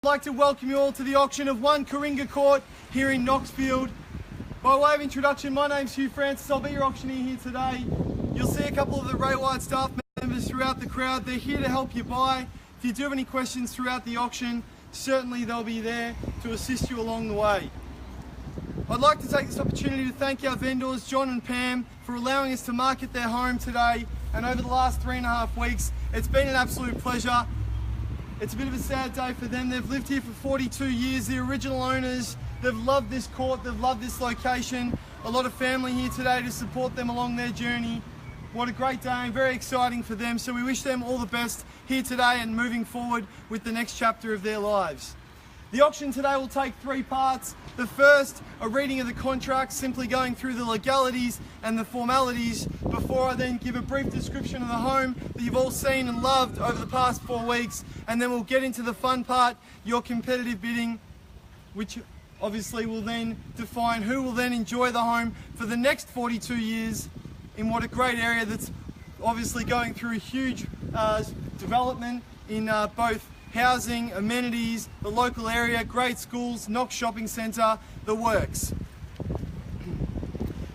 I'd like to welcome you all to the auction of One Coringa Court here in Knoxfield. By way of introduction, my name's Hugh Francis. I'll be your auctioneer here today. You'll see a couple of the Ray White staff members throughout the crowd. They're here to help you buy. If you do have any questions throughout the auction, certainly they'll be there to assist you along the way. I'd like to take this opportunity to thank our vendors, John and Pam, for allowing us to market their home today and over the last 3.5 weeks. It's been an absolute pleasure. It's a bit of a sad day for them. They've lived here for 42 years, the original owners. They've loved this court, they've loved this location. A lot of family here today to support them along their journey. What a great day and very exciting for them. So we wish them all the best here today and moving forward with the next chapter of their lives. The auction today will take 3 parts. The first, a reading of the contract, simply going through the legalities and the formalities before I then give a brief description of the home that you've all seen and loved over the past 4 weeks. And then we'll get into the fun part, your competitive bidding, which obviously will then define who will then enjoy the home for the next 42 years in what a great area that's obviously going through a huge development in both housing, amenities, the local area, great schools, Knox Shopping Centre, the works.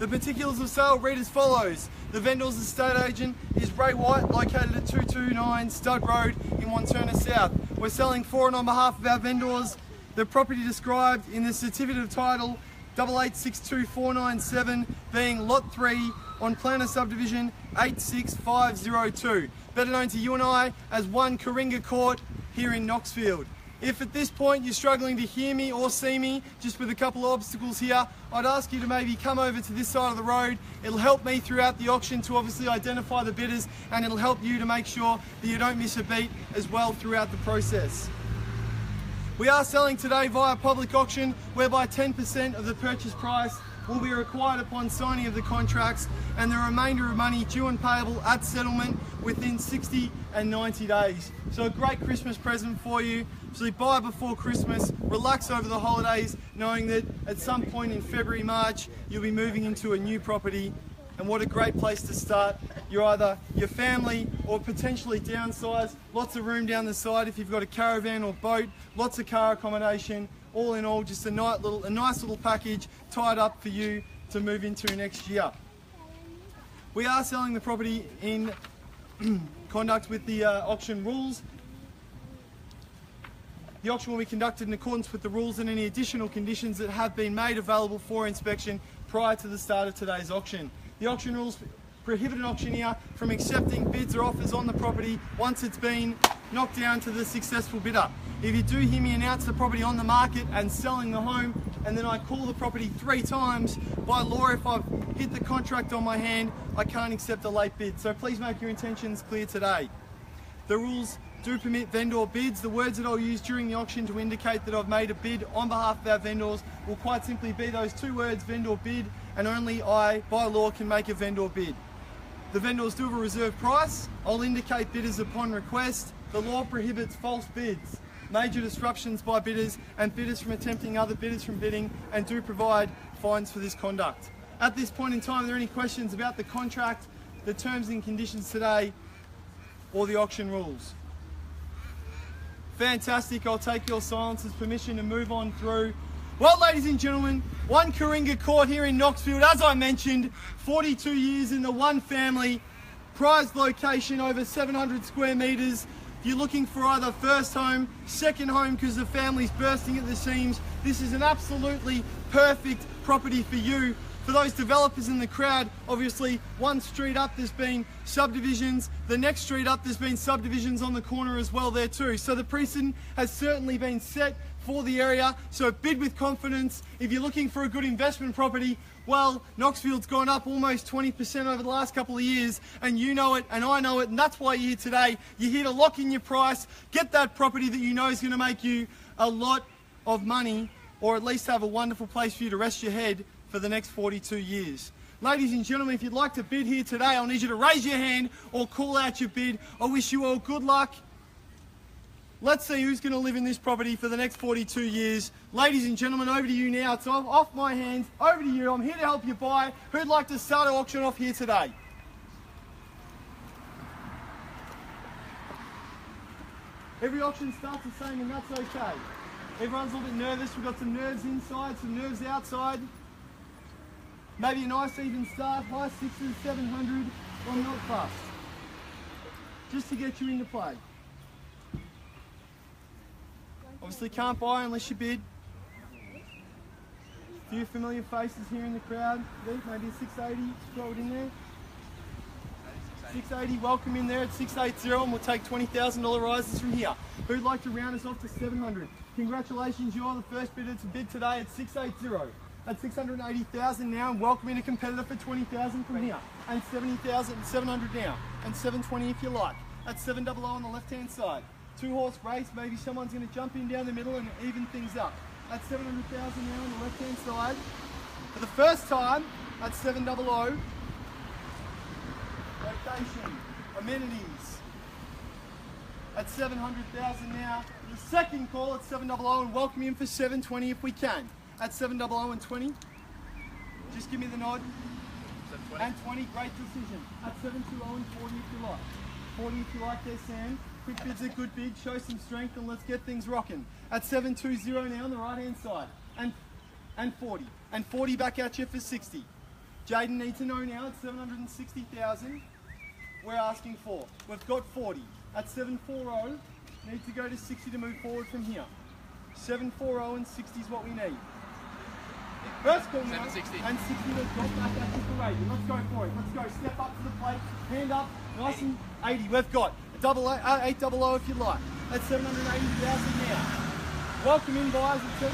The particulars of sale read as follows. The vendor's estate agent is Ray White, located at 229 Stud Road in Wantirna South. We're selling for and on behalf of our vendors. The property described in the certificate of title 8862497 being Lot 3 on Planner Subdivision 86502, better known to you and I as One Coringa Court here in Knoxfield. If at this point you're struggling to hear me or see me, just with a couple of obstacles here, I'd ask you to maybe come over to this side of the road. It'll help me throughout the auction to obviously identify the bidders, and it'll help you to make sure that you don't miss a beat as well throughout the process. We are selling today via public auction, whereby 10% of the purchase price will be required upon signing of the contracts, and the remainder of money due and payable at settlement within 60 and 90 days. So a great Christmas present for you. So buy before Christmas, relax over the holidays, knowing that at some point in February, March, you'll be moving into a new property. And what a great place to start. You're either your family or potentially downsize. Lots of room down the side if you've got a caravan or boat, lots of car accommodation. All in all, just a nice little package tied up for you to move into next year. We are selling the property in conduct with the auction rules. The auction will be conducted in accordance with the rules and any additional conditions that have been made available for inspection prior to the start of today's auction. The auction rules prohibit an auctioneer from accepting bids or offers on the property once it's been knocked down to the successful bidder. If you do hear me announce the property on the market and selling the home, and then I call the property 3 times, by law, if I've hit the contract on my hand, I can't accept a late bid. So please make your intentions clear today. The rules do permit vendor bids. The words that I'll use during the auction to indicate that I've made a bid on behalf of our vendors will quite simply be those 2 words, vendor bid, and only I, by law, can make a vendor bid. The vendors do have a reserve price. I'll indicate bidders upon request. The law prohibits false bids, major disruptions by bidders, and bidders from attempting other bidders from bidding, and do provide fines for this conduct. At this point in time, are there any questions about the contract, the terms and conditions today, or the auction rules? Fantastic, I'll take your silence as permission to move on through. Well, ladies and gentlemen, One Coringa Court here in Knoxfield, as I mentioned, 42 years in the one family, prized location, over 700 square metres. If you're looking for either first home, second home because the family's bursting at the seams, this is an absolutely perfect property for you. For those developers in the crowd, obviously one street up there's been subdivisions, the next street up there's been subdivisions on the corner as well there too. So the precedent has certainly been set for the area, so bid with confidence. If you're looking for a good investment property, well, Knoxfield's gone up almost 20% over the last couple of years, and you know it and I know it, and that's why you're here today. You're here to lock in your price, get that property that you know is going to make you a lot of money, or at least have a wonderful place for you to rest your head for the next 42 years. Ladies and gentlemen, if you'd like to bid here today, I'll need you to raise your hand or call out your bid. I wish you all good luck. Let's see who's going to live in this property for the next 42 years. Ladies and gentlemen, over to you now. It's off my hands. Over to you. I'm here to help you buy. Who'd like to start our auction off here today? Every auction starts the same and that's okay. Everyone's a little bit nervous. We've got some nerves inside, some nerves outside. Maybe a nice even start, high 600s, 700, I'm not fussed. Just to get you into play. Obviously can't buy unless you bid. A few familiar faces here in the crowd. Maybe a 680, throw it in there. 680, welcome in there at 680 and we'll take $20,000 rises from here. Who'd like to round us off to 700? Congratulations, you're the first bidder to bid today at 680. At 680,000 now and welcome in a competitor for 20,000 from here. And 70,000, 700 now. And 720 if you like. At 700 on the left hand side. 2-horse race, maybe someone's going to jump in down the middle and even things up. At 700,000 now on the left hand side. For the first time at 700. Location, amenities. At 700,000 now. The second call at 700 and welcome in for 720 if we can. At 700 and 20. Just give me the nod. And 20, great decision. At 720 and 40 if you like. 40 if you like there, Sam. Quick bids are good bids, show some strength and let's get things rocking. At 720 now on the right hand side. And 40. And 40 back at you for 60. Jaden needs to know now at 760,000 we're asking for. We've got 40. At 740, need to go to 60 to move forward from here. 740 and 60 is what we need. First call now, 760. And 60 we've got back at you for 80. Let's go for it. Let's go. Step up to the plate. Hand up. Nice and 80. We've got 800 if you like. At 780,000 now. Welcome in buyers at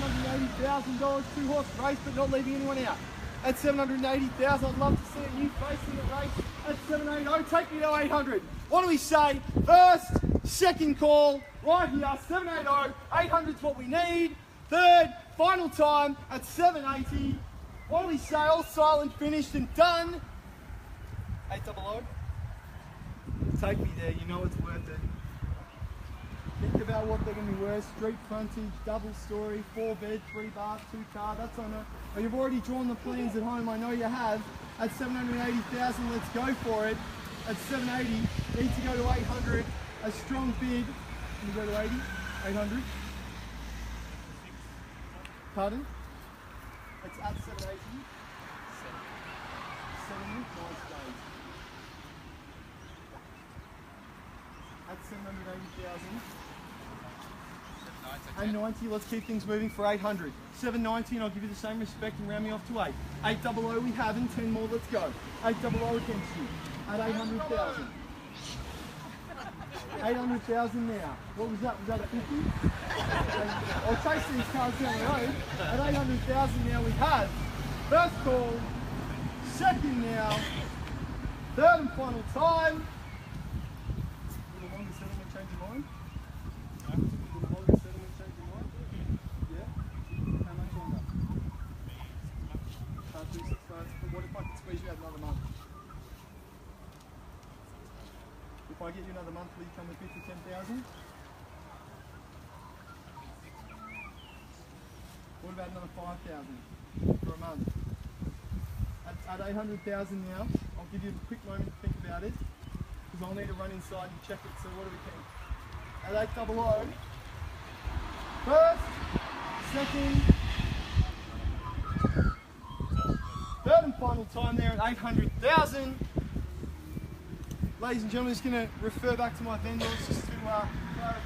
$780,000. 2-horse race, but not leaving anyone out. At 780,000, I'd love to see a new face in the race. At 780, take me to 800. What do we say? First, second call, right here, 780, 800 is what we need. Third, final time at 780. What do we say? All silent, finished and done. 800. Take me there, you know it's worth it. Think about what they're going to be worth. Street frontage, double story, 4-bed, 3-bath, 2-car, that's on it. Well, you've already drawn the plans at home, I know you have. At 780,000, let's go for it. At 780, need to go to 800. A strong bid. Can you go to 80? 800? Pardon? It's at 780. 70, nice days. At 780,000. And 90, let's keep things moving for 800. 790, and I'll give you the same respect and round me off to 8. 800 we have, and 10 more, let's go. 800 against you. At 800,000. 800,000 now. What was that? Was that a 50? I'll chase these cars down the road. At 800,000 now we have. First call. Second now. Third and final time. A little longer settlement, change your mind. A little longer settlement, change your mind. Yeah? How much longer? 3, 6 months. But what if I could squeeze you out another month? If I get you another month, will you come with 50, 10,000? What about another 5,000 for a month? At 800,000 now, I'll give you a quick moment to think about it, because I'll need to run inside and check it. So what do we think? At 800, first, second, third and final time there at 800,000. Ladies and gentlemen, I'm just going to refer back to my vendors just to clarify.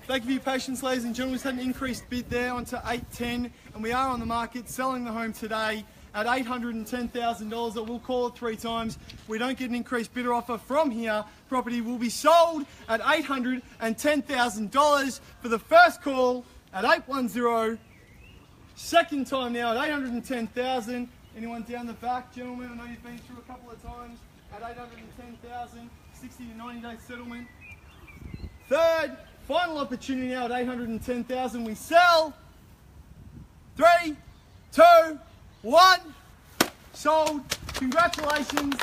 Thank you for your patience, ladies and gentlemen. We've had an increased bid there onto 810, and we are on the market selling the home today at $810,000. I will call it 3 times. If we don't get an increased bidder offer from here, property will be sold at $810,000 for the first call at 810. Second time now at $810,000. Anyone down the back, gentlemen? I know you've been through a couple of times at $810,000, 60 to 90 day settlement. Third, final opportunity now at $810,000. We sell. 3, 2, 1. Sold. Congratulations.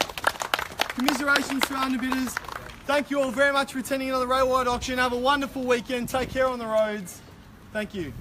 Commiserations to our underbidders. Thank you all very much for attending another railwide auction. Have a wonderful weekend. Take care on the roads. Thank you.